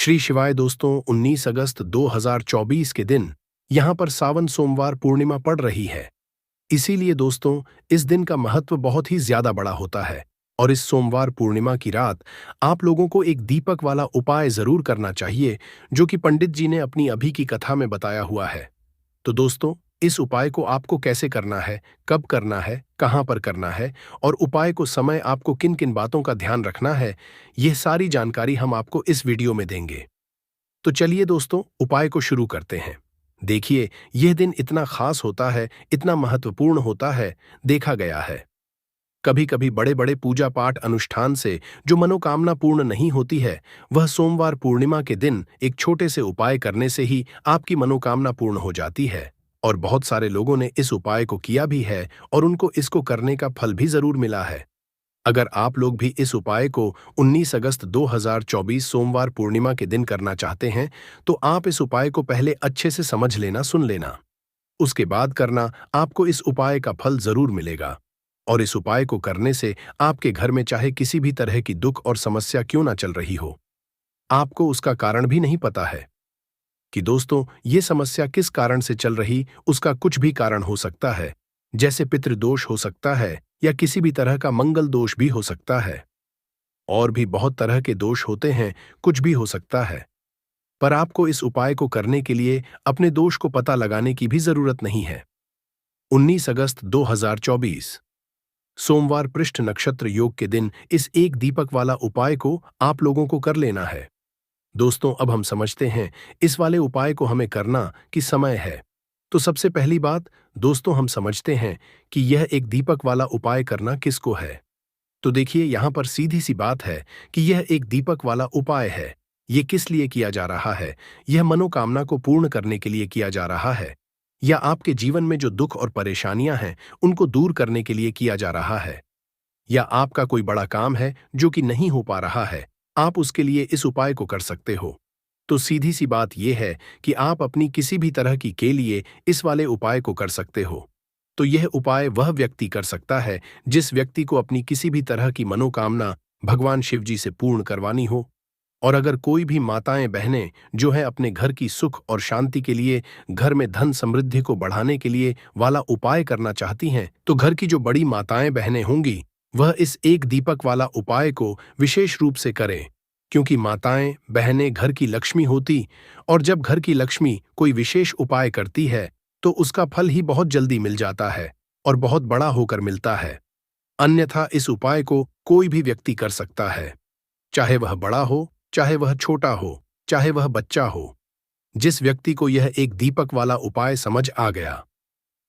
श्री शिवाय दोस्तों, 19 अगस्त 2024 के दिन यहाँ पर सावन सोमवार पूर्णिमा पड़ रही है। इसीलिए दोस्तों, इस दिन का महत्व बहुत ही ज्यादा बड़ा होता है और इस सोमवार पूर्णिमा की रात आप लोगों को एक दीपक वाला उपाय जरूर करना चाहिए, जो कि पंडित जी ने अपनी अभी की कथा में बताया हुआ है। तो दोस्तों, इस उपाय को आपको कैसे करना है, कब करना है, कहाँ पर करना है और उपाय को समय आपको किन किन बातों का ध्यान रखना है, यह सारी जानकारी हम आपको इस वीडियो में देंगे। तो चलिए दोस्तों, उपाय को शुरू करते हैं। देखिए, यह दिन इतना खास होता है, इतना महत्वपूर्ण होता है। देखा गया है कभी कभी बड़े बड़े पूजा पाठ अनुष्ठान से जो मनोकामना पूर्ण नहीं होती है, वह सोमवार पूर्णिमा के दिन एक छोटे से उपाय करने से ही आपकी मनोकामना पूर्ण हो जाती है। और बहुत सारे लोगों ने इस उपाय को किया भी है और उनको इसको करने का फल भी जरूर मिला है। अगर आप लोग भी इस उपाय को 19 अगस्त 2024 सोमवार पूर्णिमा के दिन करना चाहते हैं, तो आप इस उपाय को पहले अच्छे से समझ लेना, सुन लेना। उसके बाद करना, आपको इस उपाय का फल जरूर मिलेगा। और इस उपाय को करने से आपके घर में चाहे किसी भी तरह की दुख और समस्या क्यों ना चल रही हो, आपको उसका कारण भी नहीं पता है कि दोस्तों ये समस्या किस कारण से चल रही, उसका कुछ भी कारण हो सकता है। जैसे पितृदोष हो सकता है या किसी भी तरह का मंगल दोष भी हो सकता है। और भी बहुत तरह के दोष होते हैं, कुछ भी हो सकता है। पर आपको इस उपाय को करने के लिए अपने दोष को पता लगाने की भी जरूरत नहीं है। 19 अगस्त 2024 सोमवार पृष्ठ नक्षत्र योग के दिन इस एक दीपक वाला उपाय को आप लोगों को कर लेना है। दोस्तों, अब हम समझते हैं इस वाले उपाय को हमें करना कि समय है। तो सबसे पहली बात दोस्तों, हम समझते हैं कि यह एक दीपक वाला उपाय करना किसको है। तो देखिए, यहां पर सीधी सी बात है कि यह एक दीपक वाला उपाय है। यह किस लिए किया जा रहा है? यह मनोकामना को पूर्ण करने के लिए किया जा रहा है, या आपके जीवन में जो दुख और परेशानियां हैं उनको दूर करने के लिए किया जा रहा है, या आपका कोई बड़ा काम है जो कि नहीं हो पा रहा है, आप उसके लिए इस उपाय को कर सकते हो। तो सीधी सी बात यह है कि आप अपनी किसी भी तरह की के लिए इस वाले उपाय को कर सकते हो। तो यह उपाय वह व्यक्ति कर सकता है जिस व्यक्ति को अपनी किसी भी तरह की मनोकामना भगवान शिव जी से पूर्ण करवानी हो। और अगर कोई भी माताएं बहनें जो है अपने घर की सुख और शांति के लिए, घर में धन समृद्धि को बढ़ाने के लिए वाला उपाय करना चाहती हैं, तो घर की जो बड़ी माताएं बहनें होंगी वह इस एक दीपक वाला उपाय को विशेष रूप से करें। क्योंकि माताएं बहनें घर की लक्ष्मी होती, और जब घर की लक्ष्मी कोई विशेष उपाय करती है तो उसका फल ही बहुत जल्दी मिल जाता है और बहुत बड़ा होकर मिलता है। अन्यथा इस उपाय को कोई भी व्यक्ति कर सकता है, चाहे वह बड़ा हो, चाहे वह छोटा हो, चाहे वह बच्चा हो। जिस व्यक्ति को यह एक दीपक वाला उपाय समझ आ गया,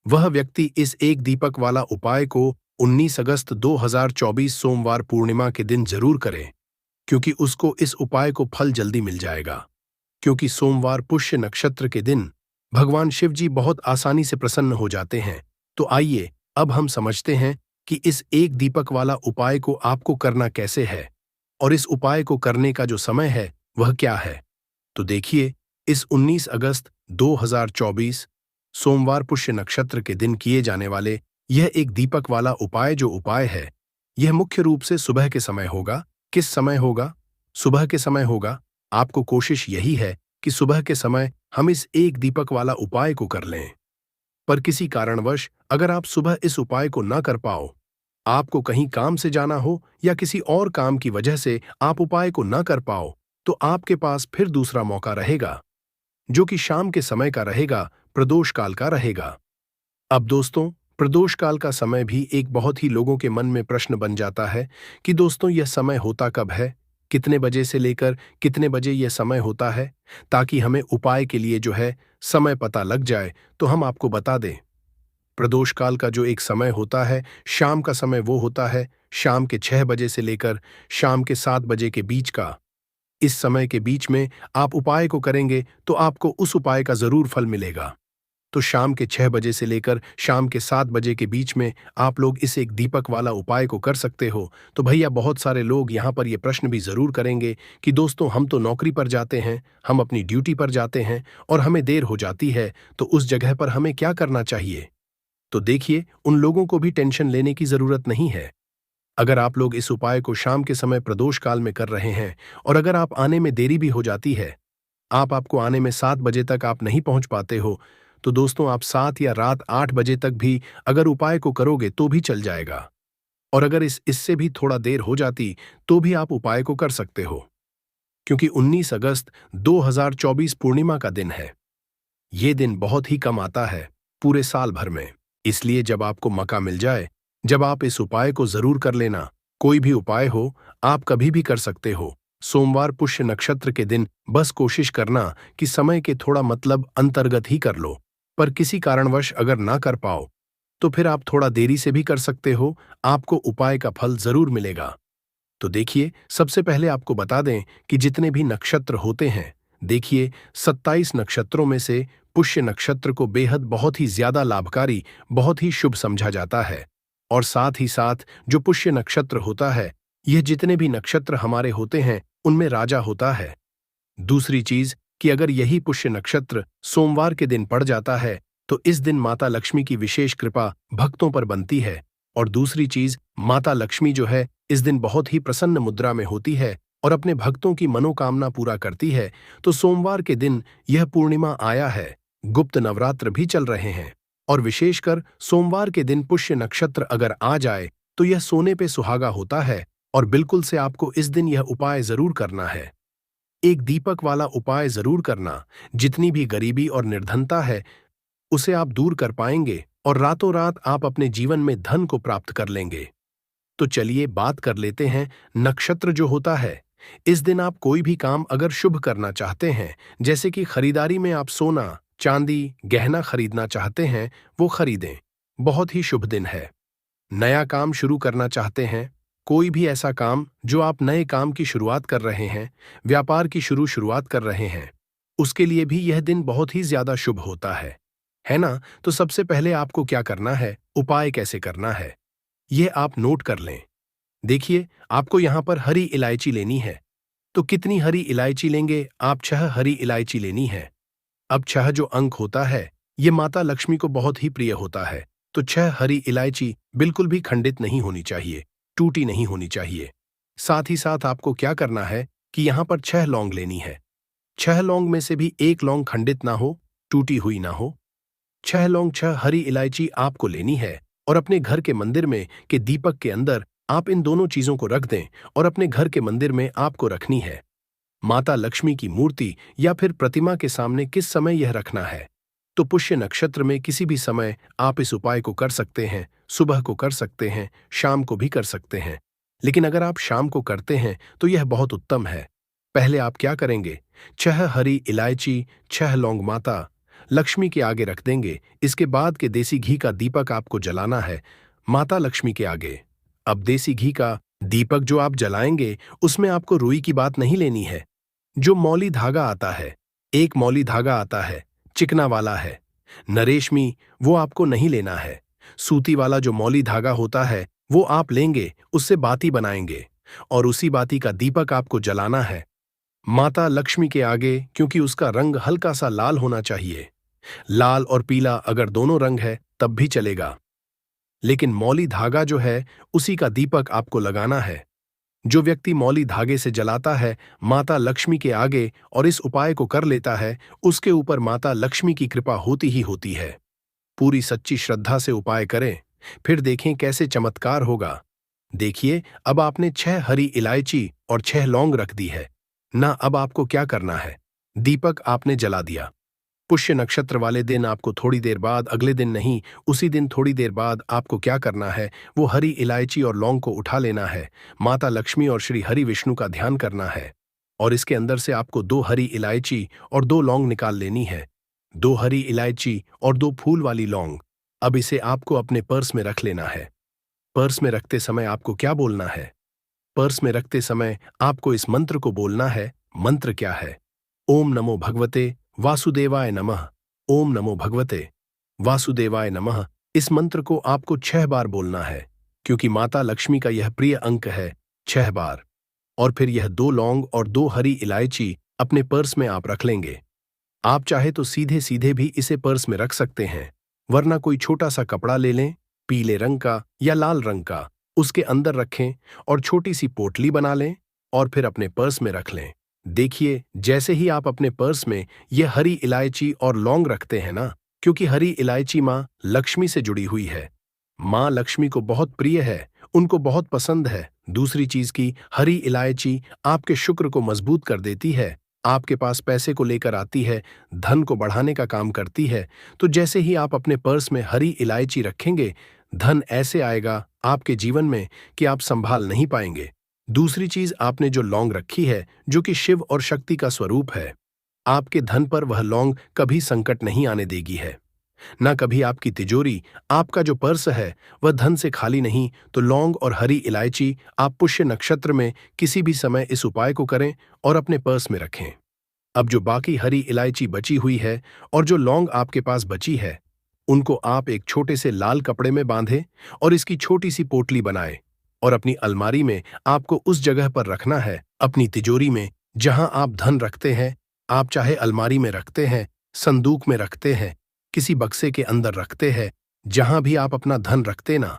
वह व्यक्ति इस एक दीपक वाला उपाय को 19 अगस्त 2024 सोमवार पूर्णिमा के दिन जरूर करे, क्योंकि उसको इस उपाय को फल जल्दी मिल जाएगा। क्योंकि सोमवार पुष्य नक्षत्र के दिन भगवान शिव जी बहुत आसानी से प्रसन्न हो जाते हैं। तो आइए अब हम समझते हैं कि इस एक दीपक वाला उपाय को आपको करना कैसे है और इस उपाय को करने का जो समय है वह क्या है। तो देखिए, इस 19 अगस्त 2024 सोमवार पुष्य नक्षत्र के दिन किए जाने वाले यह एक दीपक वाला उपाय जो उपाय है, यह मुख्य रूप से सुबह के समय होगा। किस समय होगा? सुबह के समय होगा। आपको कोशिश यही है कि सुबह के समय हम इस एक दीपक वाला उपाय को कर लें। पर किसी कारणवश अगर आप सुबह इस उपाय को ना कर पाओ, आपको कहीं काम से जाना हो या किसी और काम की वजह से आप उपाय को ना कर पाओ, तो आपके पास फिर दूसरा मौका रहेगा, जो कि शाम के समय का रहेगा, प्रदोष काल का रहेगा। अब दोस्तों, प्रदोष काल का समय भी एक बहुत ही लोगों के मन में प्रश्न बन जाता है कि दोस्तों यह समय होता कब है, कितने बजे से लेकर कितने बजे यह समय होता है, ताकि हमें उपाय के लिए जो है समय पता लग जाए तो हम आपको बता दें। प्रदोष काल का जो एक समय होता है, शाम का समय, वो होता है शाम के 6 बजे से लेकर शाम के 7 बजे के बीच का। इस समय के बीच में आप उपाय को करेंगे तो आपको उस उपाय का जरूर फल मिलेगा। तो शाम के 6 बजे से लेकर शाम के 7 बजे के बीच में आप लोग इस एक दीपक वाला उपाय को कर सकते हो। तो भैया, बहुत सारे लोग यहाँ पर ये प्रश्न भी जरूर करेंगे कि दोस्तों हम तो नौकरी पर जाते हैं, हम अपनी ड्यूटी पर जाते हैं और हमें देर हो जाती है, तो उस जगह पर हमें क्या करना चाहिए? तो देखिए, उन लोगों को भी टेंशन लेने की जरूरत नहीं है। अगर आप लोग इस उपाय को शाम के समय प्रदोष काल में कर रहे हैं और अगर आप आने में देरी भी हो जाती है, आपको आने में 7 बजे तक आप नहीं पहुंच पाते हो, तो दोस्तों आप 7 या रात 8 बजे तक भी अगर उपाय को करोगे तो भी चल जाएगा। और अगर इससे भी थोड़ा देर हो जाती तो भी आप उपाय को कर सकते हो, क्योंकि 19 अगस्त 2024 पूर्णिमा का दिन है। ये दिन बहुत ही कम आता है पूरे साल भर में। इसलिए जब आपको मौका मिल जाए, जब आप इस उपाय को जरूर कर लेना। कोई भी उपाय हो, आप कभी भी कर सकते हो। सोमवार पुष्य नक्षत्र के दिन बस कोशिश करना कि समय के थोड़ा अंतर्गत ही कर लो। पर किसी कारणवश अगर ना कर पाओ तो फिर आप थोड़ा देरी से भी कर सकते हो, आपको उपाय का फल जरूर मिलेगा। तो देखिए, सबसे पहले आपको बता दें कि जितने भी नक्षत्र होते हैं, देखिए 27 नक्षत्रों में से पुष्य नक्षत्र को बेहद बहुत ही ज्यादा लाभकारी, बहुत ही शुभ समझा जाता है। और साथ ही साथ जो पुष्य नक्षत्र होता है, यह जितने भी नक्षत्र हमारे होते हैं उनमें राजा होता है। दूसरी चीज कि अगर यही पुष्य नक्षत्र सोमवार के दिन पड़ जाता है तो इस दिन माता लक्ष्मी की विशेष कृपा भक्तों पर बनती है। और दूसरी चीज, माता लक्ष्मी जो है इस दिन बहुत ही प्रसन्न मुद्रा में होती है और अपने भक्तों की मनोकामना पूरा करती है। तो सोमवार के दिन यह पूर्णिमा आया है, गुप्त नवरात्र भी चल रहे हैं और विशेषकर सोमवार के दिन पुष्य नक्षत्र अगर आ जाए तो यह सोने पे सुहागा होता है। और बिल्कुल से आपको इस दिन यह उपाय जरूर करना है, एक दीपक वाला उपाय जरूर करना। जितनी भी गरीबी और निर्धनता है उसे आप दूर कर पाएंगे और रातों रात आप अपने जीवन में धन को प्राप्त कर लेंगे। तो चलिए बात कर लेते हैं नक्षत्र जो होता है। इस दिन आप कोई भी काम अगर शुभ करना चाहते हैं, जैसे कि खरीदारी में आप सोना, चांदी, गहना खरीदना चाहते हैं, वो खरीदें। बहुत ही शुभ दिन है। नया काम शुरू करना चाहते हैं, कोई भी ऐसा काम जो आप नए काम की शुरुआत कर रहे हैं, व्यापार की शुरुआत कर रहे हैं, उसके लिए भी यह दिन बहुत ही ज्यादा शुभ होता है ना। तो सबसे पहले आपको क्या करना है, उपाय कैसे करना है, यह आप नोट कर लें। देखिए, आपको यहां पर हरी इलायची लेनी है। तो कितनी हरी इलायची लेंगे आप? 6 हरी इलायची लेनी है। अब 6 जो अंक होता है, ये माता लक्ष्मी को बहुत ही प्रिय होता है। तो 6 हरी इलायची बिल्कुल भी खंडित नहीं होनी चाहिए, टूटी नहीं होनी चाहिए। साथ ही साथ आपको क्या करना है कि यहां पर 6 लौंग लेनी है। 6 लौंग में से भी एक लौंग खंडित ना हो, टूटी हुई ना हो। 6 लौंग, 6 हरी इलायची आपको लेनी है और अपने घर के मंदिर में के दीपक के अंदर आप इन दोनों चीजों को रख दें और अपने घर के मंदिर में आपको रखनी है। माता लक्ष्मी की मूर्ति या फिर प्रतिमा के सामने किस समय यह रखना है? तो पुष्य नक्षत्र में किसी भी समय आप इस उपाय को कर सकते हैं। सुबह को कर सकते हैं, शाम को भी कर सकते हैं। लेकिन अगर आप शाम को करते हैं तो यह बहुत उत्तम है। पहले आप क्या करेंगे, 6 हरी इलायची, 6 लौंग माता लक्ष्मी के आगे रख देंगे। इसके बाद के देसी घी का दीपक आपको जलाना है माता लक्ष्मी के आगे। अब देसी घी का दीपक जो आप जलाएंगे उसमें आपको रुई की बात नहीं लेनी है। जो मौली धागा आता है, एक मौली धागा आता है, चिकना वाला है, नरेशमी, वो आपको नहीं लेना है। सूती वाला जो मौली धागा होता है वो आप लेंगे, उससे बाती बनाएंगे और उसी बाती का दीपक आपको जलाना है माता लक्ष्मी के आगे, क्योंकि उसका रंग हल्का सा लाल होना चाहिए। लाल और पीला अगर दोनों रंग है तब भी चलेगा, लेकिन मौली धागा जो है उसी का दीपक आपको लगाना है। जो व्यक्ति मौली धागे से जलाता है माता लक्ष्मी के आगे और इस उपाय को कर लेता है, उसके ऊपर माता लक्ष्मी की कृपा होती ही होती है। पूरी सच्ची श्रद्धा से उपाय करें, फिर देखें कैसे चमत्कार होगा। देखिए, अब आपने 6 हरी इलायची और 6 लौंग रख दी है ना। अब आपको क्या करना है, दीपक आपने जला दिया। पुष्य नक्षत्र वाले दिन आपको थोड़ी देर बाद, अगले दिन नहीं, उसी दिन थोड़ी देर बाद आपको क्या करना है, वो हरी इलायची और लौंग को उठा लेना है, माता लक्ष्मी और श्री हरि विष्णु का ध्यान करना है और इसके अंदर से आपको 2 हरी इलायची और 2 लौंग निकाल लेनी है। 2 हरी इलायची और 2 फूल वाली लौंग। अब इसे आपको अपने पर्स में रख लेना है। पर्स में रखते समय आपको क्या बोलना है? पर्स में रखते समय आपको इस मंत्र को बोलना है। मंत्र क्या है? ओम नमो भगवते वासुदेवाय नमः। ओम नमो भगवते वासुदेवाय नमः। इस मंत्र को आपको 6 बार बोलना है, क्योंकि माता लक्ष्मी का यह प्रिय अंक है, 6 बार। और फिर यह 2 लौंग और 2 हरी इलायची अपने पर्स में आप रख लेंगे। आप चाहे तो सीधे सीधे भी इसे पर्स में रख सकते हैं, वरना कोई छोटा सा कपड़ा ले लें, पीले रंग का या लाल रंग का, उसके अंदर रखें और छोटी सी पोटली बना लें और फिर अपने पर्स में रख लें। देखिए, जैसे ही आप अपने पर्स में ये हरी इलायची और लौंग रखते हैं ना, क्योंकि हरी इलायची माँ लक्ष्मी से जुड़ी हुई है। माँ लक्ष्मी को बहुत प्रिय है, उनको बहुत पसंद है। दूसरी चीज की हरी इलायची आपके शुक्र को मजबूत कर देती है, आपके पास पैसे को लेकर आती है, धन को बढ़ाने का काम करती है। तो जैसे ही आप अपने पर्स में हरी इलायची रखेंगे, धन ऐसे आएगा आपके जीवन में कि आप संभाल नहीं पाएंगे। दूसरी चीज, आपने जो लौंग रखी है, जो कि शिव और शक्ति का स्वरूप है, आपके धन पर वह लौंग कभी संकट नहीं आने देगी है। ना कभी आपकी तिजोरी, आपका जो पर्स है वह धन से खाली नहीं। तो लौंग और हरी इलायची आप पुष्य नक्षत्र में किसी भी समय इस उपाय को करें और अपने पर्स में रखें। अब जो बाकी हरी इलायची बची हुई है और जो लौंग आपके पास बची है, उनको आप एक छोटे से लाल कपड़े में बांधें और इसकी छोटी सी पोटली बनाएं और अपनी अलमारी में आपको उस जगह पर रखना है, अपनी तिजोरी में, जहां आप धन रखते हैं। आप चाहे अलमारी में रखते हैं, संदूक में रखते हैं, किसी बक्से के अंदर रखते हैं, जहां भी आप अपना धन रखते ना,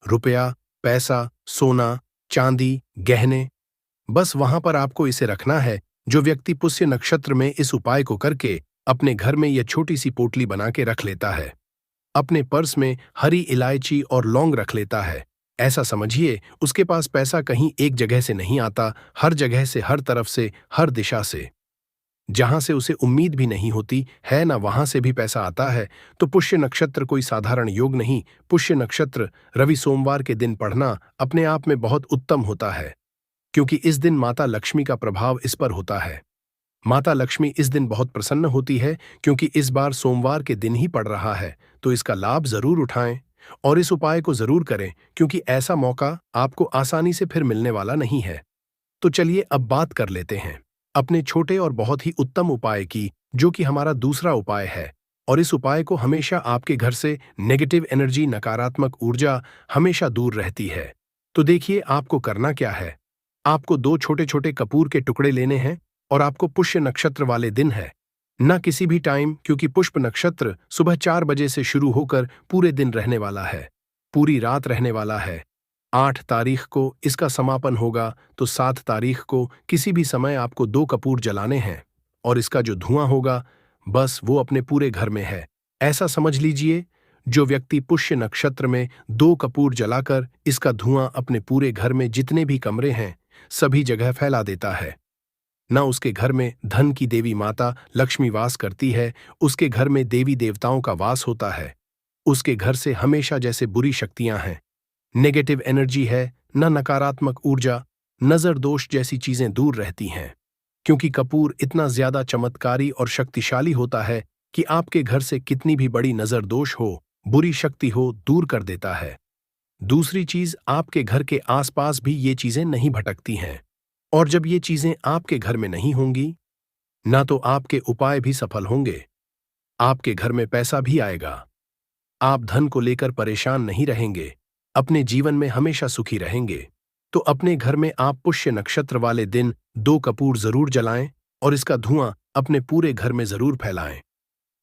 रुपया, पैसा, सोना, चांदी, गहने, बस वहां पर आपको इसे रखना है। जो व्यक्ति पुष्य नक्षत्र में इस उपाय को करके अपने घर में यह छोटी सी पोटली बना के रख लेता है, अपने पर्स में हरी इलायची और लौंग रख लेता है, ऐसा समझिए उसके पास पैसा कहीं एक जगह से नहीं आता, हर जगह से, हर तरफ से, हर दिशा से, जहां से उसे उम्मीद भी नहीं होती है ना, वहां से भी पैसा आता है। तो पुष्य नक्षत्र कोई साधारण योग नहीं। पुष्य नक्षत्र रवि सोमवार के दिन पढ़ना अपने आप में बहुत उत्तम होता है, क्योंकि इस दिन माता लक्ष्मी का प्रभाव इस पर होता है। माता लक्ष्मी इस दिन बहुत प्रसन्न होती है, क्योंकि इस बार सोमवार के दिन ही पड़ रहा है। तो इसका लाभ जरूर उठाएं और इस उपाय को जरूर करें, क्योंकि ऐसा मौका आपको आसानी से फिर मिलने वाला नहीं है। तो चलिए अब बात कर लेते हैं अपने छोटे और बहुत ही उत्तम उपाय की, जो कि हमारा दूसरा उपाय है। और इस उपाय को हमेशा आपके घर से नेगेटिव एनर्जी, नकारात्मक ऊर्जा हमेशा दूर रहती है। तो देखिए आपको करना क्या है। आपको 2 छोटे छोटे कपूर के टुकड़े लेने हैं और आपको पुष्य नक्षत्र वाले दिन है, न किसी भी टाइम, क्योंकि पुष्प नक्षत्र सुबह 4 बजे से शुरू होकर पूरे दिन रहने वाला है, पूरी रात रहने वाला है। 8 तारीख को इसका समापन होगा, तो 7 तारीख को किसी भी समय आपको 2 कपूर जलाने हैं और इसका जो धुआं होगा, बस वो अपने पूरे घर में है। ऐसा समझ लीजिए, जो व्यक्ति पुष्य नक्षत्र में 2 कपूर जलाकर इसका धुआं अपने पूरे घर में जितने भी कमरे हैं सभी जगह फैला देता है, न उसके घर में धन की देवी माता लक्ष्मी वास करती है, उसके घर में देवी देवताओं का वास होता है, उसके घर से हमेशा जैसे बुरी शक्तियां हैं, नेगेटिव एनर्जी है, न नकारात्मक ऊर्जा, नजर दोष जैसी चीजें दूर रहती हैं। क्योंकि कपूर इतना ज्यादा चमत्कारी और शक्तिशाली होता है कि आपके घर से कितनी भी बड़ी नजर दोष हो, बुरी शक्ति हो, दूर कर देता है। दूसरी चीज, आपके घर के आसपास भी ये चीजें नहीं भटकती हैं, और जब ये चीजें आपके घर में नहीं होंगी, ना तो आपके उपाय भी सफल होंगे, आपके घर में पैसा भी आएगा, आप धन को लेकर परेशान नहीं रहेंगे, अपने जीवन में हमेशा सुखी रहेंगे। तो अपने घर में आप पुष्य नक्षत्र वाले दिन 2 कपूर जरूर जलाएं और इसका धुआं अपने पूरे घर में जरूर फैलाएं।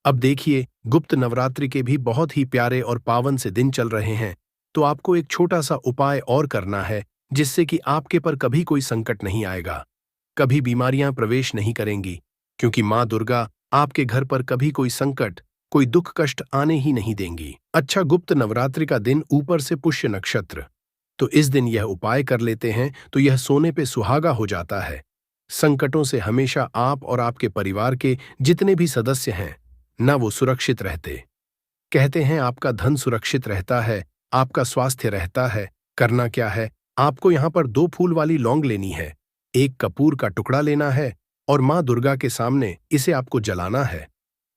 अब देखिए, गुप्त नवरात्रि के भी बहुत ही प्यारे और पावन से दिन चल रहे हैं, तो आपको एक छोटा सा उपाय और करना है, जिससे कि आपके पर कभी कोई संकट नहीं आएगा, कभी बीमारियां प्रवेश नहीं करेंगी, क्योंकि माँ दुर्गा आपके घर पर कभी कोई संकट, कोई दुख कष्ट आने ही नहीं देंगी। अच्छा, गुप्त नवरात्रि का दिन, ऊपर से पुष्य नक्षत्र, तो इस दिन यह उपाय कर लेते हैं तो यह सोने पे सुहागा हो जाता है। संकटों से हमेशा आप और आपके परिवार के जितने भी सदस्य हैं ना, वो सुरक्षित रहते। कहते हैं आपका धन सुरक्षित रहता है, आपका स्वास्थ्य रहता है। करना क्या है, आपको यहाँ पर 2 फूल वाली लौंग लेनी है, 1 कपूर का टुकड़ा लेना है और माँ दुर्गा के सामने इसे आपको जलाना है।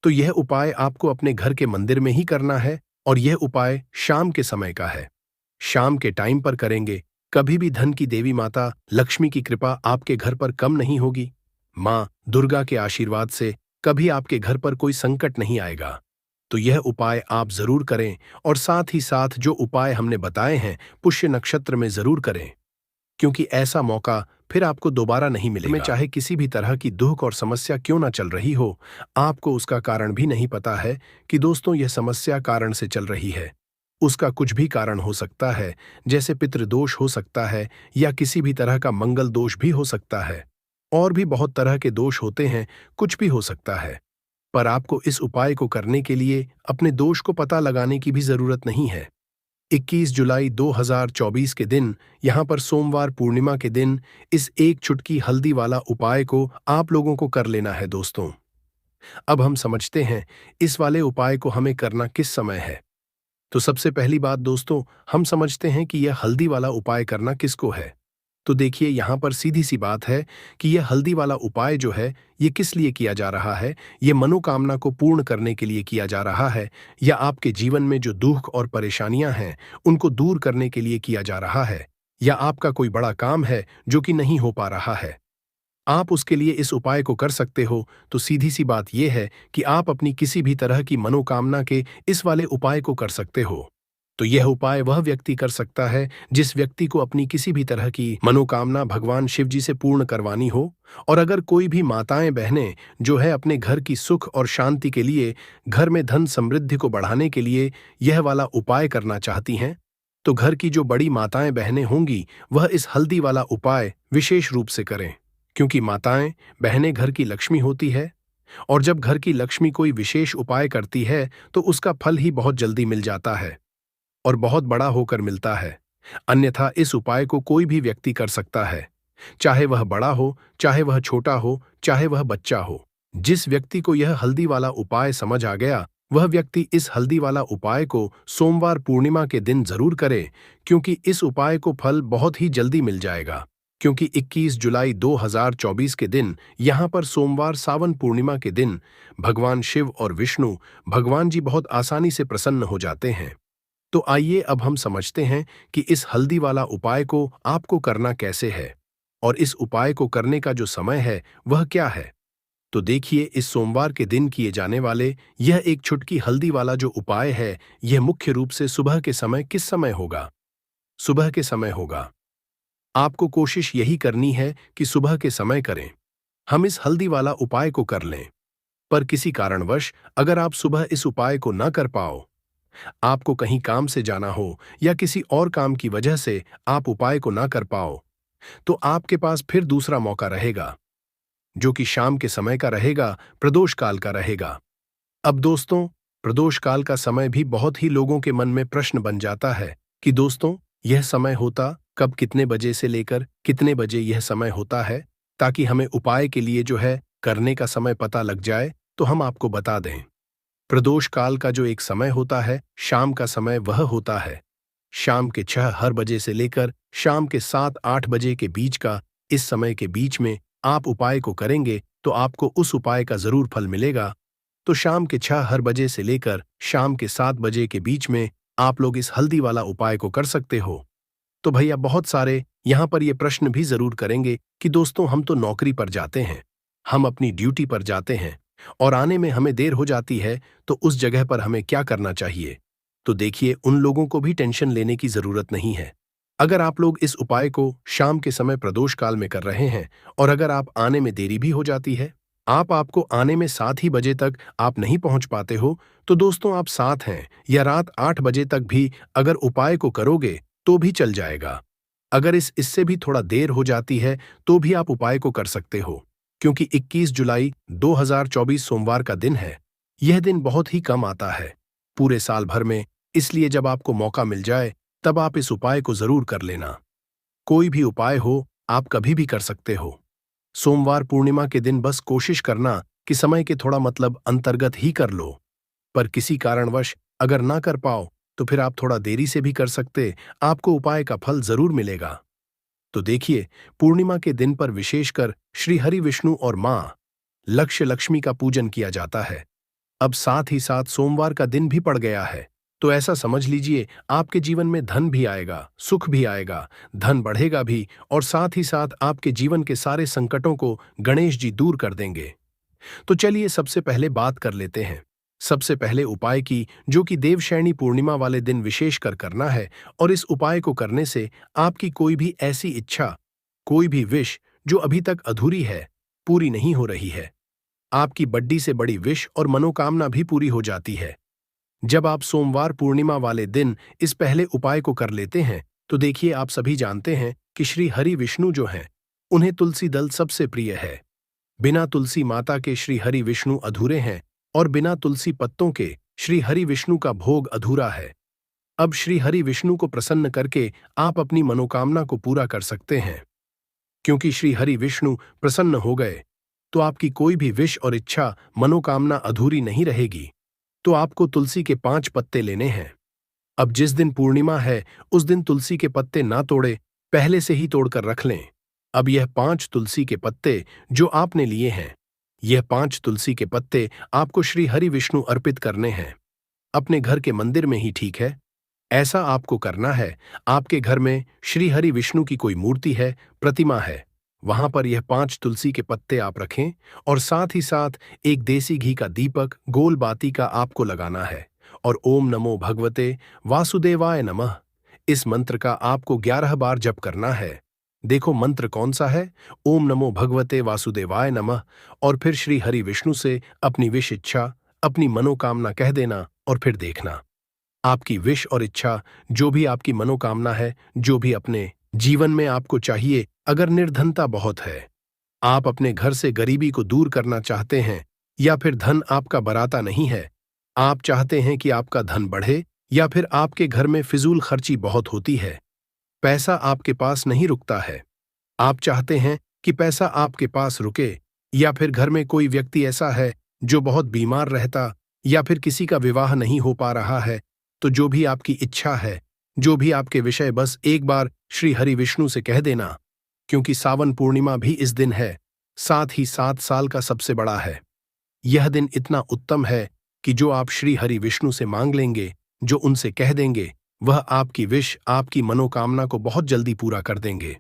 तो यह उपाय आपको अपने घर के मंदिर में ही करना है और यह उपाय शाम के समय का है। शाम के टाइम पर करेंगे, कभी भी धन की देवी माता लक्ष्मी की कृपा आपके घर पर कम नहीं होगी। माँ दुर्गा के आशीर्वाद से कभी आपके घर पर कोई संकट नहीं आएगा। तो यह उपाय आप जरूर करें और साथ ही साथ जो उपाय हमने बताए हैं पुष्य नक्षत्र में जरूर करें, क्योंकि ऐसा मौका फिर आपको दोबारा नहीं मिलेगा। में चाहे किसी भी तरह की दुख और समस्या क्यों ना चल रही हो, आपको उसका कारण भी नहीं पता है कि दोस्तों यह समस्या कारण से चल रही है। उसका कुछ भी कारण हो सकता है, जैसे पितृदोष हो सकता है या किसी भी तरह का मंगल दोष भी हो सकता है। और भी बहुत तरह के दोष होते हैं, कुछ भी हो सकता है। पर आपको इस उपाय को करने के लिए अपने दोष को पता लगाने की भी जरूरत नहीं है। 21 जुलाई 2024 के दिन, यहाँ पर सोमवार पूर्णिमा के दिन, इस एक चुटकी हल्दी वाला उपाय को आप लोगों को कर लेना है दोस्तों। अब हम समझते हैं इस वाले उपाय को हमें करना किस समय है। तो सबसे पहली बात दोस्तों, हम समझते हैं कि यह हल्दी वाला उपाय करना किसको है। तो देखिए, यहाँ पर सीधी सी बात है कि यह हल्दी वाला उपाय जो है, ये किस लिए किया जा रहा है। ये मनोकामना को पूर्ण करने के लिए किया जा रहा है, या आपके जीवन में जो दुख और परेशानियां हैं उनको दूर करने के लिए किया जा रहा है, या आपका कोई बड़ा काम है जो कि नहीं हो पा रहा है, आप उसके लिए इस उपाय को कर सकते हो। तो सीधी सी बात यह है कि आप अपनी किसी भी तरह की मनोकामना के इस वाले उपाय को कर सकते हो। तो यह उपाय वह व्यक्ति कर सकता है जिस व्यक्ति को अपनी किसी भी तरह की मनोकामना भगवान शिव जी से पूर्ण करवानी हो। और अगर कोई भी माताएं बहनें जो है अपने घर की सुख और शांति के लिए, घर में धन समृद्धि को बढ़ाने के लिए यह वाला उपाय करना चाहती हैं, तो घर की जो बड़ी माताएं बहनें होंगी वह इस हल्दी वाला उपाय विशेष रूप से करें। क्योंकि माताएं बहनें घर की लक्ष्मी होती है, और जब घर की लक्ष्मी कोई विशेष उपाय करती है तो उसका फल ही बहुत जल्दी मिल जाता है, और बहुत बड़ा होकर मिलता है। अन्यथा इस उपाय को कोई भी व्यक्ति कर सकता है, चाहे वह बड़ा हो, चाहे वह छोटा हो, चाहे वह बच्चा हो। जिस व्यक्ति को यह हल्दी वाला उपाय समझ आ गया, वह व्यक्ति इस हल्दी वाला उपाय को सोमवार पूर्णिमा के दिन जरूर करे, क्योंकि इस उपाय को फल बहुत ही जल्दी मिल जाएगा। क्योंकि 21 जुलाई 2024 के दिन, यहाँ पर सोमवार सावन पूर्णिमा के दिन, भगवान शिव और विष्णु भगवान जी बहुत आसानी से प्रसन्न हो जाते हैं। तो आइए अब हम समझते हैं कि इस हल्दी वाला उपाय को आपको करना कैसे है, और इस उपाय को करने का जो समय है वह क्या है। तो देखिए, इस सोमवार के दिन किए जाने वाले यह एक छुटकी हल्दी वाला जो उपाय है, यह मुख्य रूप से सुबह के समय किस समय होगा। सुबह के समय होगा। आपको कोशिश यही करनी है कि सुबह के समय करें। हम इस हल्दी वाला उपाय को कर लें। पर किसी कारणवश अगर आप सुबह इस उपाय को न कर पाओ, आपको कहीं काम से जाना हो या किसी और काम की वजह से आप उपाय को ना कर पाओ, तो आपके पास फिर दूसरा मौका रहेगा, जो कि शाम के समय का रहेगा, प्रदोष काल का रहेगा। अब दोस्तों, प्रदोष काल का समय भी बहुत ही लोगों के मन में प्रश्न बन जाता है कि दोस्तों, यह समय होता कब, कितने बजे से लेकर कितने बजे यह समय होता है, ताकि हमें उपाय के लिए जो है करने का समय पता लग जाए। तो हम आपको बता दें, प्रदोष काल का जो एक समय होता है, शाम का समय, वह होता है शाम के 6 हर बजे से लेकर शाम के 7-8 बजे के बीच का। इस समय के बीच में आप उपाय को करेंगे तो आपको उस उपाय का जरूर फल मिलेगा। तो शाम के 6 हर बजे से लेकर शाम के 7 बजे के बीच में आप लोग इस हल्दी वाला उपाय को कर सकते हो। तो भैया, बहुत सारे यहाँ पर ये प्रश्न भी जरूर करेंगे कि दोस्तों, हम तो नौकरी पर जाते हैं, हम अपनी ड्यूटी पर जाते हैं और आने में हमें देर हो जाती है, तो उस जगह पर हमें क्या करना चाहिए। तो देखिए, उन लोगों को भी टेंशन लेने की जरूरत नहीं है। अगर आप लोग इस उपाय को शाम के समय प्रदोष काल में कर रहे हैं, और अगर आप आने में देरी भी हो जाती है, आपको आने में 7 ही बजे तक आप नहीं पहुंच पाते हो, तो दोस्तों आप 7 हैं या रात 8 बजे तक भी अगर उपाय को करोगे तो भी चल जाएगा। अगर इससे भी थोड़ा देर हो जाती है तो भी आप उपाय को कर सकते हो, क्योंकि 21 जुलाई 2024 सोमवार का दिन है। यह दिन बहुत ही कम आता है पूरे साल भर में, इसलिए जब आपको मौका मिल जाए तब आप इस उपाय को जरूर कर लेना। कोई भी उपाय हो, आप कभी भी कर सकते हो। सोमवार पूर्णिमा के दिन बस कोशिश करना कि समय के थोड़ा अंतर्गत ही कर लो। पर किसी कारणवश अगर ना कर पाओ तो फिर आप थोड़ा देरी से भी कर सकते, आपको उपाय का फल जरूर मिलेगा। तो देखिए, पूर्णिमा के दिन पर विशेषकर श्री हरि विष्णु और मां लक्ष्मी का पूजन किया जाता है। अब साथ ही साथ सोमवार का दिन भी पड़ गया है, तो ऐसा समझ लीजिए आपके जीवन में धन भी आएगा, सुख भी आएगा, धन बढ़ेगा भी, और साथ ही साथ आपके जीवन के सारे संकटों को गणेश जी दूर कर देंगे। तो चलिए सबसे पहले बात कर लेते हैं सबसे पहले उपाय की, जो कि देवशयनी पूर्णिमा वाले दिन विशेष कर करना है। और इस उपाय को करने से आपकी कोई भी ऐसी इच्छा, कोई भी विश जो अभी तक अधूरी है, पूरी नहीं हो रही है, आपकी बड़ी से बड़ी विश और मनोकामना भी पूरी हो जाती है। जब आप सोमवार पूर्णिमा वाले दिन इस पहले उपाय को कर लेते हैं तो देखिए, आप सभी जानते हैं कि श्री हरि विष्णु जो हैं, उन्हें तुलसी दल सबसे प्रिय है। बिना तुलसी माता के श्री हरि विष्णु अधूरे हैं और बिना तुलसी पत्तों के श्री हरि विष्णु का भोग अधूरा है। अब श्री हरि विष्णु को प्रसन्न करके आप अपनी मनोकामना को पूरा कर सकते हैं। क्योंकि श्री हरि विष्णु प्रसन्न हो गए तो आपकी कोई भी विश और इच्छा मनोकामना अधूरी नहीं रहेगी। तो आपको तुलसी के 5 पत्ते लेने हैं। अब जिस दिन पूर्णिमा है उस दिन तुलसी के पत्ते ना तोड़े, पहले से ही तोड़कर रख लें। अब यह 5 तुलसी के पत्ते जो आपने लिए हैं, यह 5 तुलसी के पत्ते आपको श्री हरि विष्णु अर्पित करने हैं। अपने घर के मंदिर में ही ठीक है, ऐसा आपको करना है। आपके घर में श्री हरि विष्णु की कोई मूर्ति है, प्रतिमा है, वहां पर यह 5 तुलसी के पत्ते आप रखें और साथ ही साथ एक देसी घी का दीपक गोल बाती का आपको लगाना है और ओम नमो भगवते वासुदेवाय नमः इस मंत्र का आपको 11 बार जप करना है। देखो मंत्र कौन सा है, ओम नमो भगवते वासुदेवाय नमः, और फिर श्री हरि विष्णु से अपनी विश इच्छा, अपनी मनोकामना कह देना और फिर देखना आपकी विश और इच्छा, जो भी आपकी मनोकामना है, जो भी अपने जीवन में आपको चाहिए। अगर निर्धनता बहुत है, आप अपने घर से गरीबी को दूर करना चाहते हैं, या फिर धन आपका बराता नहीं है, आप चाहते हैं कि आपका धन बढ़े, या फिर आपके घर में फिजूल खर्ची बहुत होती है, पैसा आपके पास नहीं रुकता है, आप चाहते हैं कि पैसा आपके पास रुके, या फिर घर में कोई व्यक्ति ऐसा है जो बहुत बीमार रहता, या फिर किसी का विवाह नहीं हो पा रहा है, तो जो भी आपकी इच्छा है, जो भी आपके विषय, बस एक बार श्री हरि विष्णु से कह देना। क्योंकि सावन पूर्णिमा भी इस दिन है, साथ ही 7 साल का सबसे बड़ा है। यह दिन इतना उत्तम है कि जो आप श्री हरि विष्णु से मांग लेंगे, जो उनसे कह देंगे, वह आपकी विश, आपकी मनोकामना को बहुत जल्दी पूरा कर देंगे।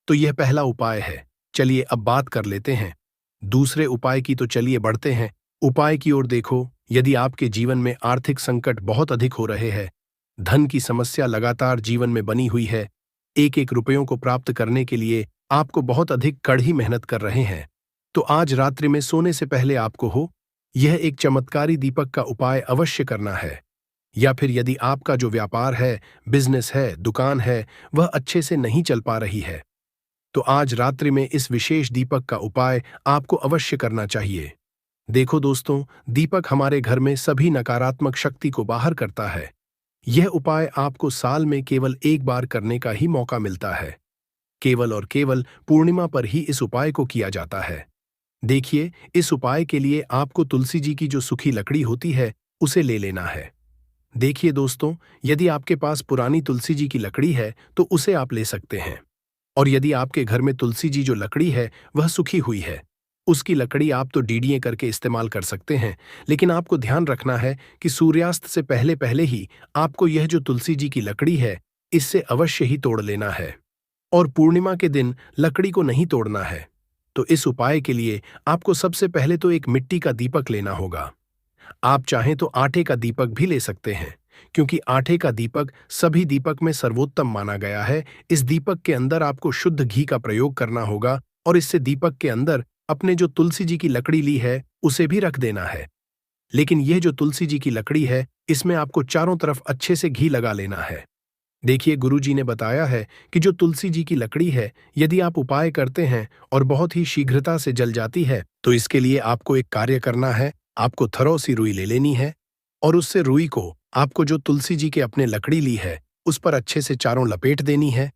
तो यह पहला उपाय है। चलिए अब बात कर लेते हैं दूसरे उपाय की। तो चलिए बढ़ते हैं उपाय की ओर। देखो, यदि आपके जीवन में आर्थिक संकट बहुत अधिक हो रहे हैं, धन की समस्या लगातार जीवन में बनी हुई है, एक एक रुपयों को प्राप्त करने के लिए आपको बहुत अधिक कड़ी मेहनत कर रहे हैं, तो आज रात्रि में सोने से पहले आपको यह एक चमत्कारी दीपक का उपाय अवश्य करना है। या फिर यदि आपका जो व्यापार है, बिजनेस है, दुकान है, वह अच्छे से नहीं चल पा रही है, तो आज रात्रि में इस विशेष दीपक का उपाय आपको अवश्य करना चाहिए। देखो दोस्तों, दीपक हमारे घर में सभी नकारात्मक शक्ति को बाहर करता है। यह उपाय आपको साल में केवल एक बार करने का ही मौका मिलता है। केवल और केवल पूर्णिमा पर ही इस उपाय को किया जाता है। देखिए, इस उपाय के लिए आपको तुलसी जी की जो सूखी लकड़ी होती है, उसे ले लेना है। देखिए दोस्तों, यदि आपके पास पुरानी तुलसी जी की लकड़ी है तो उसे आप ले सकते हैं, और यदि आपके घर में तुलसी जी जो लकड़ी है वह सूखी हुई है, उसकी लकड़ी आप तो डीडीए करके इस्तेमाल कर सकते हैं, लेकिन आपको ध्यान रखना है कि सूर्यास्त से पहले पहले ही आपको यह जो तुलसी जी की लकड़ी है, इससे अवश्य ही तोड़ लेना है, और पूर्णिमा के दिन लकड़ी को नहीं तोड़ना है। तो इस उपाय के लिए आपको सबसे पहले तो एक मिट्टी का दीपक लेना होगा। आप चाहें तो आटे का दीपक भी ले सकते हैं, क्योंकि आटे का दीपक सभी दीपक में सर्वोत्तम माना गया है। इस दीपक के अंदर आपको शुद्ध घी का प्रयोग करना होगा, और इससे दीपक के अंदर अपने जो तुलसी जी की लकड़ी ली है उसे भी रख देना है। लेकिन यह जो तुलसी जी की लकड़ी है, इसमें आपको चारों तरफ अच्छे से घी लगा लेना है। देखिए, गुरु जी ने बताया है कि जो तुलसी जी की लकड़ी है, यदि आप उपाय करते हैं और बहुत ही शीघ्रता से जल जाती है, तो इसके लिए आपको एक कार्य करना है। आपको थरो सी रुई ले लेनी है, और उससे रुई को आपको जो तुलसी जी के अपने लकड़ी ली है उस पर अच्छे से चारों लपेट देनी है।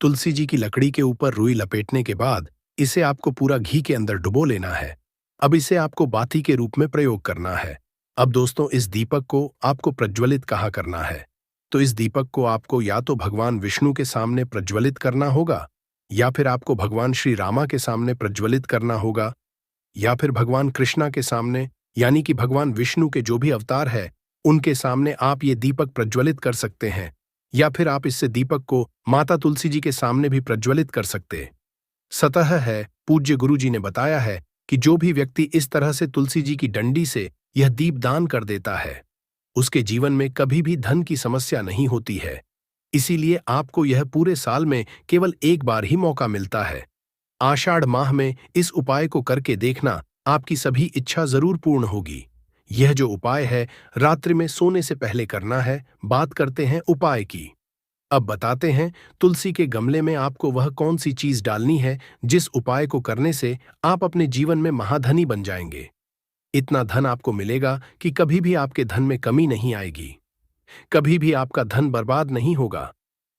तुलसी जी की लकड़ी के ऊपर रुई लपेटने के बाद इसे आपको पूरा घी के अंदर डुबो लेना है। अब इसे आपको बाती के रूप में प्रयोग करना है। अब दोस्तों, इस दीपक को आपको प्रज्वलित कहाँ करना है? तो इस दीपक को आपको या तो भगवान विष्णु के सामने प्रज्वलित करना होगा, या फिर आपको भगवान श्री रामा के सामने प्रज्वलित करना होगा, या फिर भगवान कृष्णा के सामने, यानी कि भगवान विष्णु के जो भी अवतार है उनके सामने आप ये दीपक प्रज्वलित कर सकते हैं, या फिर आप इससे दीपक को माता तुलसी जी के सामने भी प्रज्वलित कर सकते। सतह है, पूज्य गुरु जी ने बताया है कि जो भी व्यक्ति इस तरह से तुलसी जी की डंडी से यह दीप दान कर देता है, उसके जीवन में कभी भी धन की समस्या नहीं होती है। इसीलिए आपको यह पूरे साल में केवल एक बार ही मौका मिलता है। आषाढ़ माह में इस उपाय को करके देखना, आपकी सभी इच्छा जरूर पूर्ण होगी। यह जो उपाय है रात्रि में सोने से पहले करना है। बात करते हैं उपाय की। अब बताते हैं तुलसी के गमले में आपको वह कौन सी चीज डालनी है जिस उपाय को करने से आप अपने जीवन में महाधनी बन जाएंगे। इतना धन आपको मिलेगा कि कभी भी आपके धन में कमी नहीं आएगी, कभी भी आपका धन बर्बाद नहीं होगा।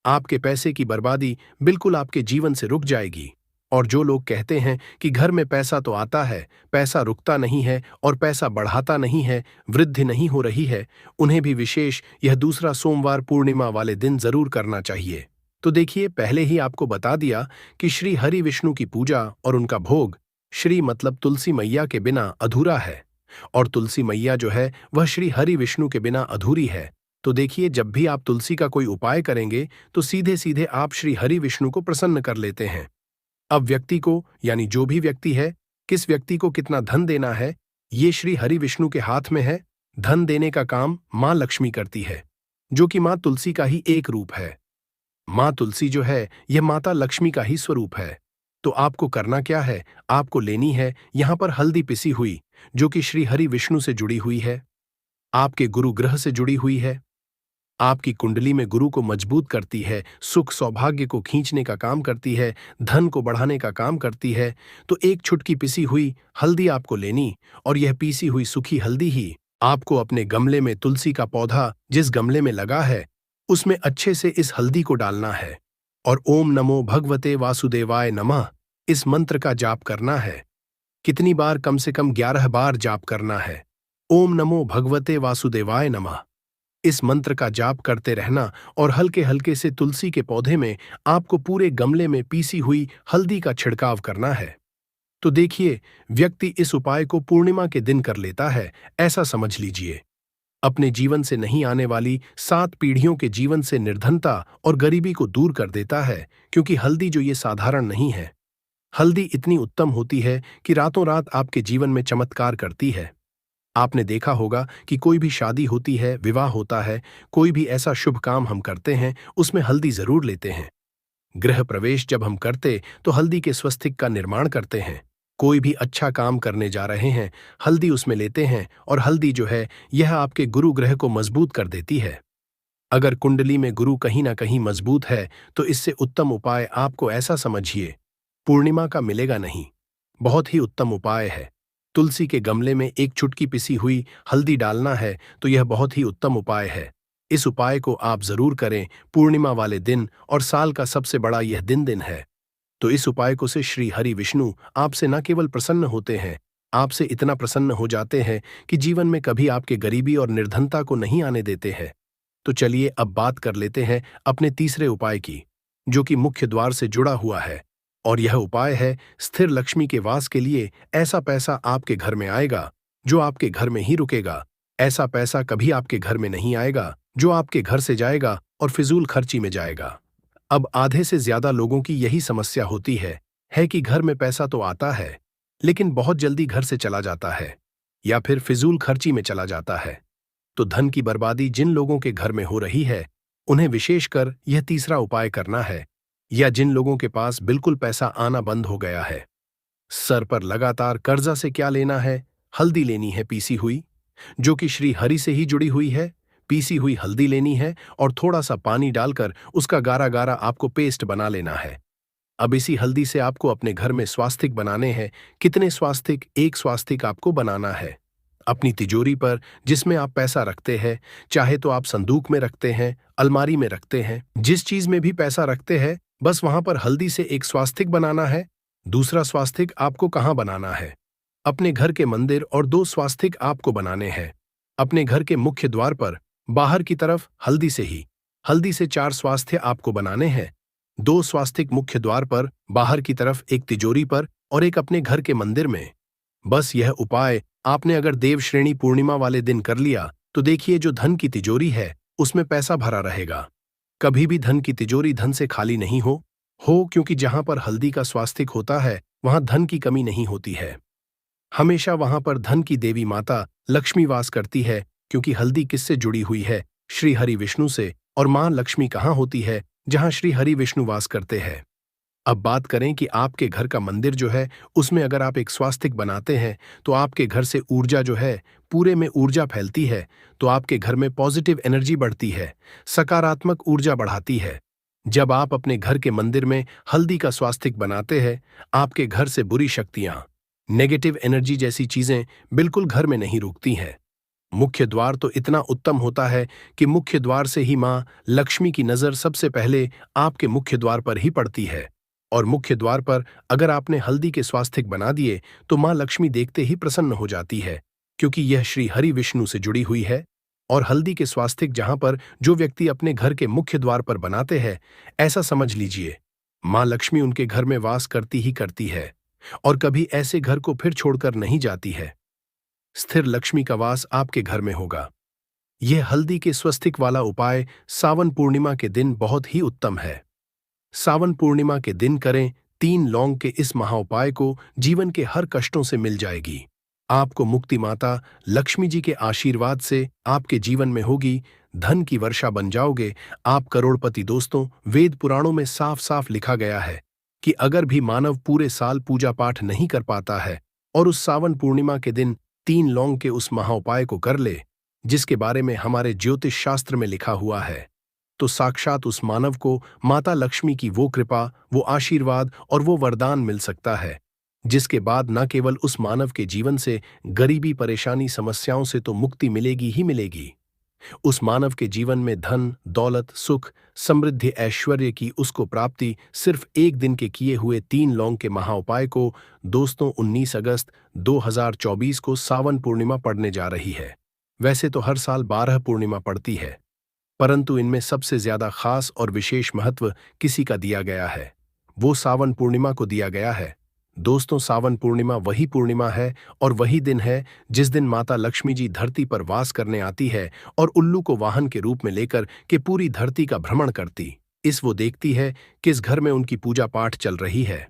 आपके पैसे की बर्बादी बिल्कुल आपके जीवन से रुक जाएगी। और जो लोग कहते हैं कि घर में पैसा तो आता है, पैसा रुकता नहीं है और पैसा बढ़ाता नहीं है, वृद्धि नहीं हो रही है, उन्हें भी विशेष यह दूसरा सोमवार पूर्णिमा वाले दिन जरूर करना चाहिए। तो देखिए, पहले ही आपको बता दिया कि श्री हरि विष्णु की पूजा और उनका भोग श्री मतलब तुलसी मैया के बिना अधूरा है, और तुलसी मैया जो है वह श्री हरि विष्णु के बिना अधूरी है। तो देखिए, जब भी आप तुलसी का कोई उपाय करेंगे तो सीधे सीधे आप श्री हरि विष्णु को प्रसन्न कर लेते हैं। अब व्यक्ति को, यानी जो भी व्यक्ति है, किस व्यक्ति को कितना धन देना है, ये श्री हरि विष्णु के हाथ में है। धन देने का काम मां लक्ष्मी करती है, जो कि मां तुलसी का ही एक रूप है। मां तुलसी जो है यह माता लक्ष्मी का ही स्वरूप है। तो आपको करना क्या है, आपको लेनी है यहां पर हल्दी पिसी हुई, जो कि श्री हरि विष्णु से जुड़ी हुई है, आपके गुरु ग्रह से जुड़ी हुई है, आपकी कुंडली में गुरु को मजबूत करती है, सुख सौभाग्य को खींचने का काम करती है, धन को बढ़ाने का काम करती है। तो एक छुटकी पिसी हुई हल्दी आपको लेनी, और यह पीसी हुई सूखी हल्दी ही आपको अपने गमले में, तुलसी का पौधा जिस गमले में लगा है उसमें अच्छे से इस हल्दी को डालना है, और ओम नमो भगवते वासुदेवाय नमः इस मंत्र का जाप करना है। कितनी बार? कम से कम 11 बार जाप करना है। ओम नमो भगवते वासुदेवाय नमः इस मंत्र का जाप करते रहना, और हल्के हल्के से तुलसी के पौधे में आपको पूरे गमले में पीसी हुई हल्दी का छिड़काव करना है। तो देखिए, व्यक्ति इस उपाय को पूर्णिमा के दिन कर लेता है, ऐसा समझ लीजिए। अपने जीवन से नहीं आने वाली 7 पीढ़ियों के जीवन से निर्धनता और गरीबी को दूर कर देता है, क्योंकि हल्दी जो ये साधारण नहीं है, हल्दी इतनी उत्तम होती है कि रातों रात आपके जीवन में चमत्कार करती है। आपने देखा होगा कि कोई भी शादी होती है, विवाह होता है, कोई भी ऐसा शुभ काम हम करते हैं, उसमें हल्दी जरूर लेते हैं। गृह प्रवेश जब हम करते तो हल्दी के स्वस्तिक का निर्माण करते हैं। कोई भी अच्छा काम करने जा रहे हैं, हल्दी उसमें लेते हैं, और हल्दी जो है यह आपके गुरु ग्रह को मजबूत कर देती है। अगर कुंडली में गुरु कहीं ना कहीं मजबूत है तो इससे उत्तम उपाय आपको ऐसा समझिए पूर्णिमा का मिलेगा नहीं। बहुत ही उत्तम उपाय है। तुलसी के गमले में एक चुटकी पिसी हुई हल्दी डालना है, तो यह बहुत ही उत्तम उपाय है। इस उपाय को आप जरूर करें पूर्णिमा वाले दिन, और साल का सबसे बड़ा यह दिन है। तो इस उपाय को से श्री हरि विष्णु आपसे न केवल प्रसन्न होते हैं, आपसे इतना प्रसन्न हो जाते हैं कि जीवन में कभी आपके गरीबी और निर्धनता को नहीं आने देते हैं। तो चलिए अब बात कर लेते हैं अपने तीसरे उपाय की, जो कि मुख्य द्वार से जुड़ा हुआ है। और यह उपाय है स्थिर लक्ष्मी के वास के लिए। ऐसा पैसा आपके घर में आएगा जो आपके घर में ही रुकेगा। ऐसा पैसा कभी आपके घर में नहीं आएगा जो आपके घर से जाएगा और फिजूल खर्ची में जाएगा। अब आधे से ज्यादा लोगों की यही समस्या होती है कि घर में पैसा तो आता है, लेकिन बहुत जल्दी घर से चला जाता है, या फिर फिजूल खर्ची में चला जाता है। तो धन की बर्बादी जिन लोगों के घर में हो रही है, उन्हें विशेषकर यह तीसरा उपाय करना है। या जिन लोगों के पास बिल्कुल पैसा आना बंद हो गया है, सर पर लगातार कर्जा से क्या लेना है, हल्दी लेनी है पीसी हुई, जो कि श्री हरि से ही जुड़ी हुई है। पीसी हुई हल्दी लेनी है और थोड़ा सा पानी डालकर उसका गारा गारा आपको पेस्ट बना लेना है। अब इसी हल्दी से आपको अपने घर में स्वास्तिक बनाने हैं। कितने स्वास्तिक? एक स्वास्तिक आपको बनाना है अपनी तिजोरी पर, जिसमें आप पैसा रखते हैं। चाहे तो आप संदूक में रखते हैं, अलमारी में रखते हैं, जिस चीज में भी पैसा रखते हैं, बस वहां पर हल्दी से एक स्वास्तिक बनाना है। दूसरा स्वास्तिक आपको कहां बनाना है? अपने घर के मंदिर, और 2 स्वास्तिक आपको बनाने हैं अपने घर के मुख्य द्वार पर, बाहर की तरफ हल्दी से ही। हल्दी से 4 स्वास्थ्य आपको बनाने हैं। 2 स्वास्तिक मुख्य द्वार पर, बाहर की तरफ एक तिजोरी पर, और एक अपने घर के मंदिर में। बस यह उपाय आपने अगर देव श्रेणी पूर्णिमा वाले दिन कर लिया तो देखिए, जो धन की तिजोरी है उसमें पैसा भरा रहेगा। कभी भी धन की तिजोरी धन से खाली नहीं हो, क्योंकि जहां पर हल्दी का स्वास्तिक होता है वहां धन की कमी नहीं होती है। हमेशा वहां पर धन की देवी माता लक्ष्मी वास करती है, क्योंकि हल्दी किससे जुड़ी हुई है? श्री हरि विष्णु से। और मां लक्ष्मी कहाँ होती है? जहां श्री हरि विष्णु वास करते हैं। अब बात करें कि आपके घर का मंदिर जो है उसमें अगर आप एक स्वास्तिक बनाते हैं तो आपके घर से ऊर्जा जो है पूरे में ऊर्जा फैलती है तो आपके घर में पॉजिटिव एनर्जी बढ़ती है, सकारात्मक ऊर्जा बढ़ाती है। जब आप अपने घर के मंदिर में हल्दी का स्वास्तिक बनाते हैं, आपके घर से बुरी शक्तियां, नेगेटिव एनर्जी जैसी चीजें बिल्कुल घर में नहीं रुकती हैं। मुख्य द्वार तो इतना उत्तम होता है कि मुख्य द्वार से ही मां लक्ष्मी की नजर सबसे पहले आपके मुख्य द्वार पर ही पड़ती है। और मुख्य द्वार पर अगर आपने हल्दी के स्वास्तिक बना दिए तो मां लक्ष्मी देखते ही प्रसन्न हो जाती है, क्योंकि यह श्री हरि विष्णु से जुड़ी हुई है। और हल्दी के स्वास्तिक जहां पर जो व्यक्ति अपने घर के मुख्य द्वार पर बनाते हैं, ऐसा समझ लीजिए मां लक्ष्मी उनके घर में वास करती ही करती है और कभी ऐसे घर को फिर छोड़कर नहीं जाती है। स्थिर लक्ष्मी का वास आपके घर में होगा। यह हल्दी के स्वस्तिक वाला उपाय सावन पूर्णिमा के दिन बहुत ही उत्तम है। सावन पूर्णिमा के दिन करें। 3 लौंग के इस महाउपाय को जीवन के हर कष्टों से मिल जाएगी। आपको मुक्ति माता लक्ष्मी जी के आशीर्वाद से आपके जीवन में होगी, धन की वर्षा बन जाओगे, आप करोड़पति। दोस्तों, वेद पुराणों में साफ साफ लिखा गया है कि अगर भी मानव पूरे साल पूजा पाठ नहीं कर पाता है और उस सावन पूर्णिमा के दिन 3 लौंग के उस महाउपाय को कर ले, जिसके बारे में हमारे ज्योतिष शास्त्र में लिखा हुआ है, तो साक्षात उस मानव को माता लक्ष्मी की वो कृपा, वो आशीर्वाद और वो वरदान मिल सकता है, जिसके बाद न केवल उस मानव के जीवन से गरीबी, परेशानी, समस्याओं से तो मुक्ति मिलेगी ही मिलेगी, उस मानव के जीवन में धन, दौलत, सुख, समृद्धि, ऐश्वर्य की उसको प्राप्ति सिर्फ एक दिन के किए हुए 3 लौंग के महाउपाय को। दोस्तों, 19 अगस्त 2024 को सावन पूर्णिमा पड़ने जा रही है। वैसे तो हर साल 12 पूर्णिमा पड़ती है, परंतु इनमें सबसे ज्यादा खास और विशेष महत्व किसी का दिया गया है, वो सावन पूर्णिमा को दिया गया है। दोस्तों, सावन पूर्णिमा वही पूर्णिमा है और वही दिन है जिस दिन माता लक्ष्मी जी धरती पर वास करने आती है और उल्लू को वाहन के रूप में लेकर के पूरी धरती का भ्रमण करती। वो देखती है किस घर में उनकी पूजा पाठ चल रही है।